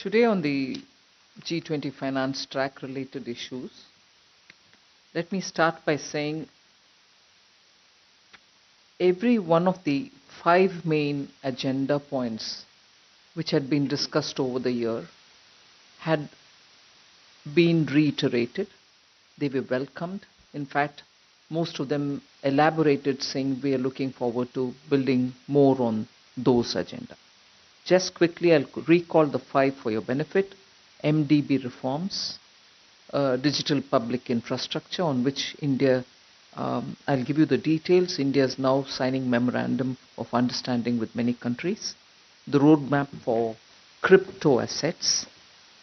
Today on the G20 finance track related issues, let me start by saying every one of the five main agenda points which had been discussed over the year had been reiterated. They were welcomed. In fact, most of them elaborated saying we are looking forward to building more on those agenda. Just quickly, I'll recall the five for your benefit. MDB reforms, digital public infrastructure on which India, I'll give you the details. India is now signing memorandum of understanding with many countries. The roadmap for crypto assets,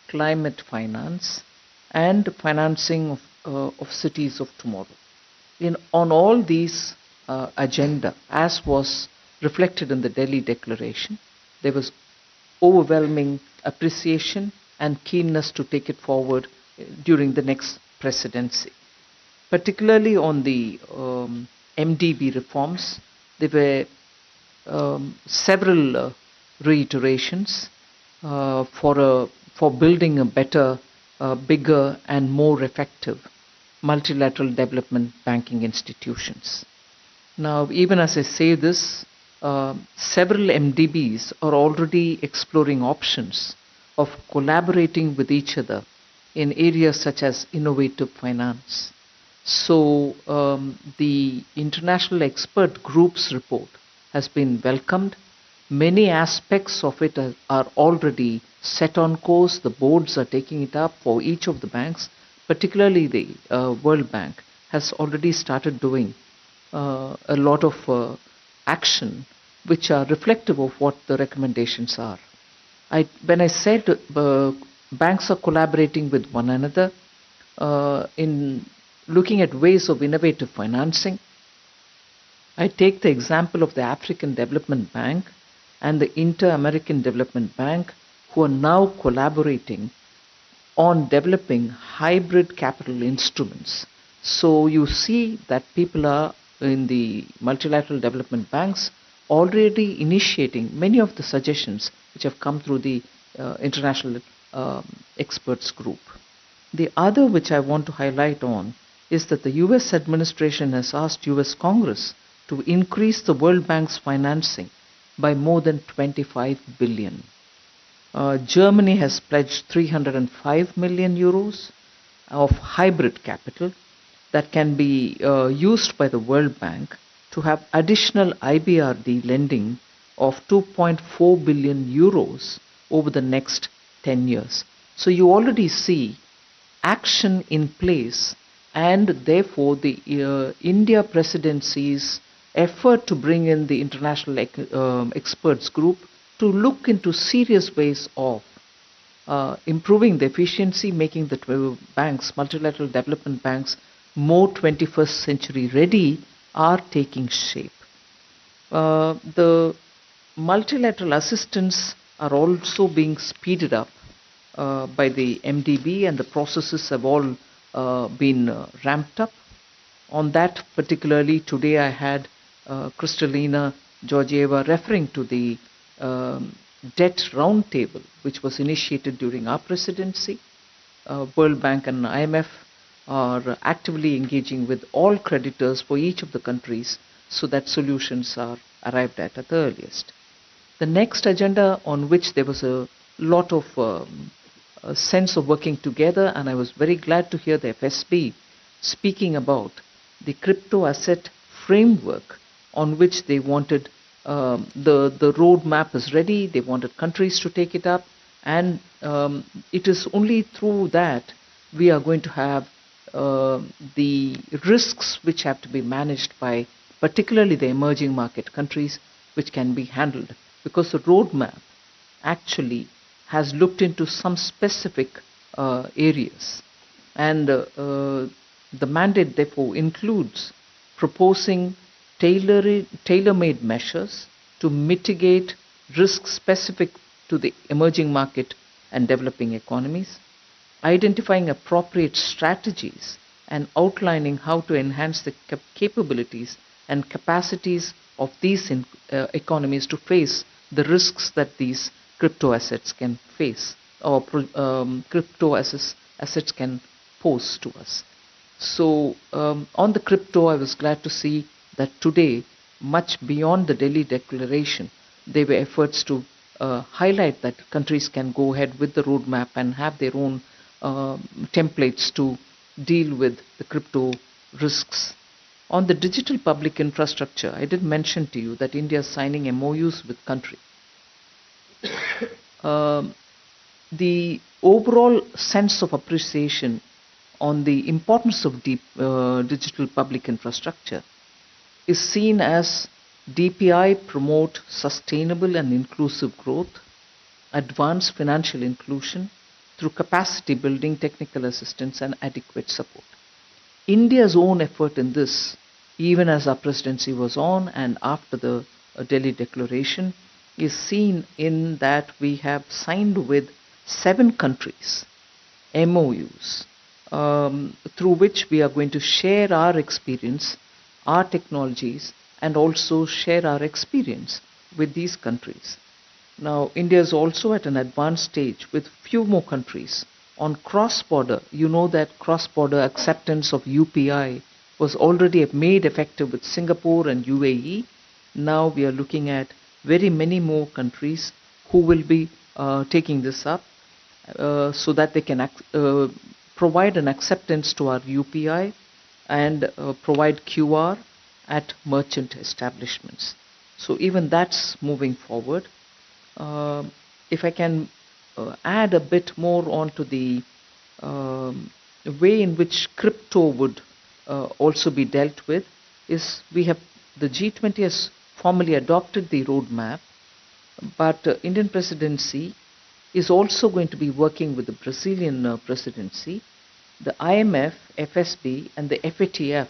climate finance, and financing of cities of tomorrow. On all these agenda, as was reflected in the Delhi Declaration, there was overwhelming appreciation and keenness to take it forward during the next presidency. Particularly on the MDB reforms, there were several reiterations for building a better, bigger, and more effective multilateral development banking institutions. Now, even as I say this, several MDBs are already exploring options of collaborating with each other in areas such as innovative finance. So, the International Expert Group's report has been welcomed. Many aspects of it are already set on course. The boards are taking it up for each of the banks, particularly the World Bank has already started doing a lot of action which are reflective of what the recommendations are. When I said banks are collaborating with one another in looking at ways of innovative financing, I take the example of the African Development Bank and the Inter-American Development Bank, who are now collaborating on developing hybrid capital instruments. So you see that people are in the multilateral development banks already initiating many of the suggestions which have come through the international experts group. The other which I want to highlight on is that the US administration has asked US Congress to increase the World Bank's financing by more than 25 billion. Germany has pledged 305 million euros of hybrid capital that can be used by the World Bank to have additional IBRD lending of 2.4 billion euros over the next 10 years. So you already see action in place, and therefore the India presidency's effort to bring in the international experts group to look into serious ways of improving the efficiency, making the banks, multilateral development banks, more 21st century ready, are taking shape. The multilateral assistance are also being speeded up by the MDB, and the processes have all been ramped up. On that, particularly today, I had Kristalina Georgieva referring to the debt roundtable, which was initiated during our presidency. World Bank and IMF are actively engaging with all creditors for each of the countries so that solutions are arrived at the earliest. The next agenda on which there was a lot of a sense of working together, and I was very glad to hear the FSB speaking about the crypto asset framework on which they wanted the roadmap is ready. They wanted countries to take it up, and it is only through that we are going to have the risks which have to be managed by particularly the emerging market countries, which can be handled, because the roadmap actually has looked into some specific areas, and the mandate therefore includes proposing tailor-made measures to mitigate risks specific to the emerging market and developing economies, identifying appropriate strategies and outlining how to enhance the capabilities and capacities of these economies to face the risks that these crypto assets can face. or crypto assets can pose to us. So on the crypto, I was glad to see that today, much beyond the Delhi Declaration, there were efforts to highlight that countries can go ahead with the roadmap and have their own templates to deal with the crypto risks. On the digital public infrastructure, I did mention to you that India is signing MOUs with countries. Um the overall sense of appreciation on the importance of digital public infrastructure is seen as DPI promote sustainable and inclusive growth, advance financial inclusion through capacity building, technical assistance, and adequate support. India's own effort in this, even as our presidency was on and after the Delhi Declaration, is seen in that we have signed with 7 countries MOUs through which we are going to share our experience, our technologies, and also share our experience with these countries. Now, India is also at an advanced stage with few more countries on cross-border. You know that cross-border acceptance of UPI was already made effective with Singapore and UAE. Now we are looking at very many more countries who will be taking this up so that they can provide an acceptance to our UPI and provide QR at merchant establishments. So even that's moving forward. If I can add a bit more onto the way in which crypto would also be dealt with, is we have the G20 has formally adopted the roadmap, but Indian presidency is also going to be working with the Brazilian presidency. The IMF, FSB, and the FATF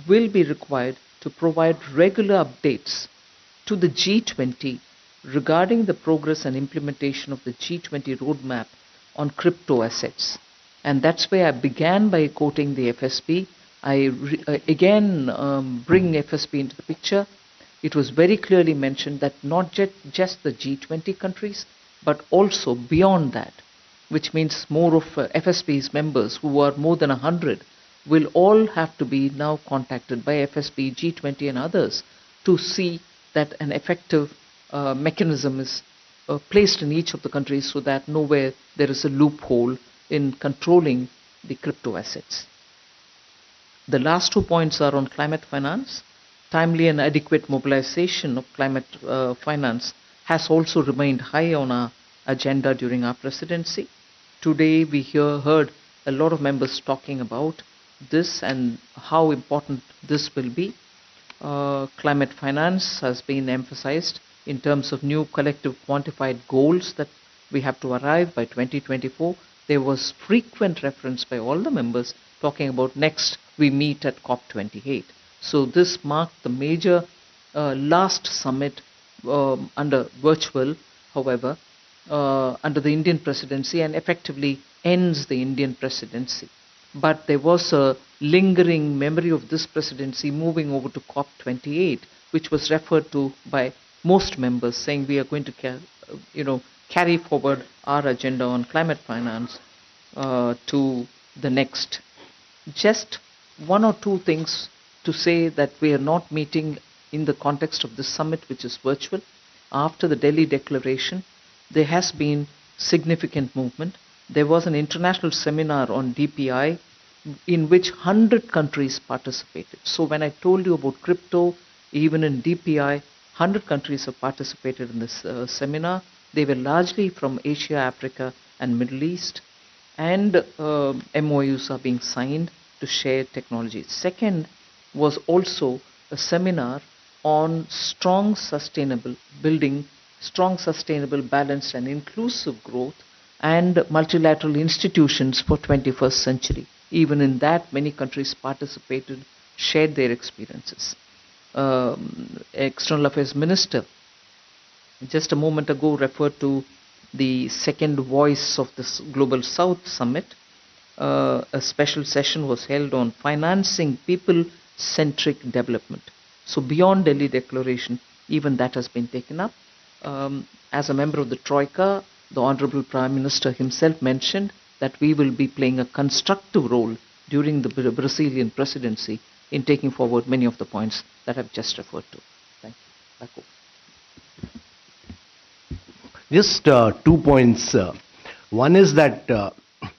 will be required to provide regular updates to the G20 regarding the progress and implementation of the G20 roadmap on crypto assets. And that's where I began by quoting the FSB. Again bring FSB into the picture. It was very clearly mentioned that not just the G20 countries, but also beyond that, which means more of FSB's members, who are more than 100, will all have to be now contacted by FSB, G20 and others to see that an effective mechanism is placed in each of the countries so that nowhere there is a loophole in controlling the crypto assets. The last 2 points are on climate finance. Timely and adequate mobilization of climate finance has also remained high on our agenda during our presidency. Today we heard a lot of members talking about this and how important this will be. Climate finance has been emphasized in terms of new collective quantified goals that we have to arrive by 2024. There was frequent reference by all the members talking about next we meet at COP28. So this marked the major last summit under virtual, however, under the Indian presidency, and effectively ends the Indian presidency. But there was a lingering memory of this presidency moving over to COP28, which was referred to by most members, saying we are going to carry forward our agenda on climate finance to the next. Just 1 or 2 things to say that we are not meeting in the context of this summit, which is virtual. After the Delhi Declaration, there has been significant movement. There was an international seminar on DPI in which 100 countries participated. So when I told you about crypto, even in DPI, 100 countries have participated in this seminar. They were largely from Asia, Africa, and Middle East. And MOUs are being signed to share technologies. Second was also a seminar on strong, sustainable, balanced, and inclusive growth and multilateral institutions for 21st century. Even in that, many countries participated, shared their experiences. External Affairs Minister just a moment ago referred to the second voice of this Global South Summit. A special session was held on financing people-centric development. So beyond Delhi Declaration, even that has been taken up. As a member of the Troika, the Honorable Prime Minister himself mentioned that we will be playing a constructive role during the Brazilian presidency in taking forward many of the points that I've just referred to. Thank you. Back over. Just 2 points. One is that